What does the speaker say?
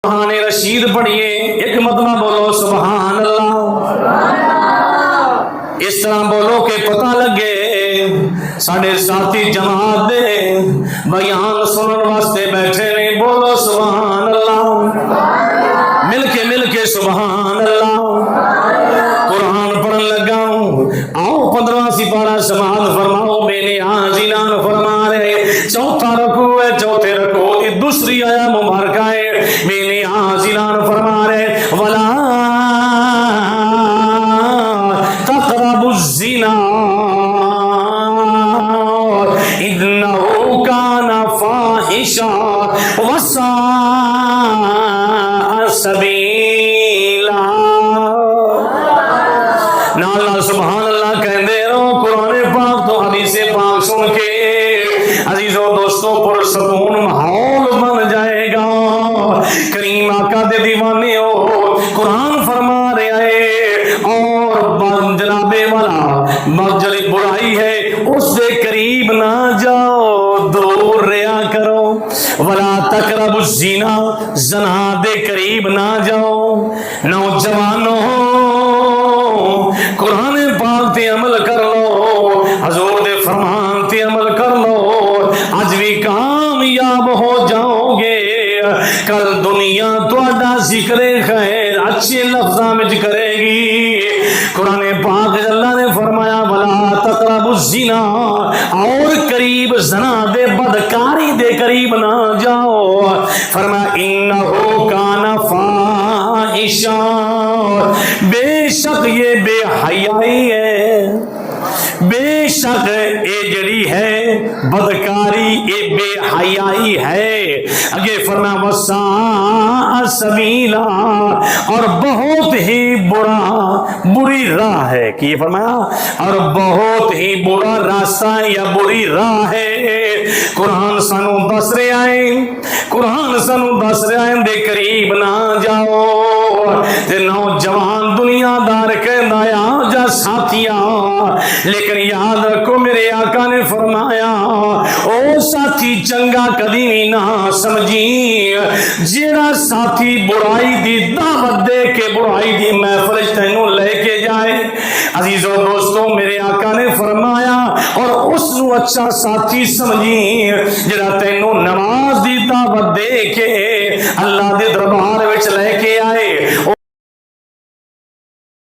سبحان رشید پڑھیے، ایک مرتبہ بولو سبحان اللہ، اس طرح بولو کہ پتہ لگے ساڑھے ساتھی جماعت دے بیان سنن واسطے بیٹھے نے، بولو سبحان اللہ، مل کے سبحان اللہ۔ قرآن پڑھن لگا ہوں، آؤ 15واں سپارہ سماعت فرماؤ، میں نے حاضران فرما رہے، چوتھا رکوع ہے، چوتھے رکوع کی دوسری آیا مبارکہ ہے، میں نے حاضران فرما رہے وَلَا تَقْرَبُوا الزِّنَا إِنَّهُ كَانَ فَاحِشًا وَسَاءَ سَبِيلًا۔ نال سبحان اللہ کہندے رہو، قرآن پاک تو حدیث پاک سن کے عزیزوں دوستوں پرسکون ماحول بن جائے گا۔ کریم آقا دے دیوانے ہو، قرآن فرما رہے ہیں، اور جناب والا مجلی برائی ہے اس دے قریب نہ جاؤ، دور رہا کرو۔ ولا تقربوا الزنا، زنا دے قریب نہ جاؤ۔ نوجوانوں قرآن پاک تے عمل کر لو، حضور دے فرمان تے عمل کر لو، آج بھی کامیاب ہو جاؤ گے۔ کل دنیا تہاڈا ذکر خیر اچھے لفظاں وچ کرے گی۔ قرآن پاک اللہ نے فرمایا ولا تقربوا الزنا، اور قریب زنا دے بدکاری دے قریب نہ جاؤ۔ فرمایا انہو کان فاحشا، بے شک یہ بے حیائی ہے، بے شک اے جڑی ہے بدکاری، اے بے حیائی ہے۔ اگے فرمایا وساء سبیلا، اور بہت ہی بری راہ ہے، کہ فرمایا اور بہت ہی برا راستہ یا بری راہ ہے۔ قرآن سانو دس رہا ہے، قرآن سانو دس رہا ہے دے قریب نہ جاؤ۔ تے نوجوان دنیا دار کہندا آ جا ساتھیاں، لیکن یاد رکھو میرے آقا نے فرمایا او ساتھی چنگا کدی نہیں نہ سمجھی، جیڑا ساتھی برائی دی دعوت دے کے برائی دی محفل تینوں لے کے جائے۔ عزیزوں دوستوں میرے آقا نے فرمایا اور اس نو اچھا ساتھی سمجھی جیڑا تینوں نماز دی دعوت دے کے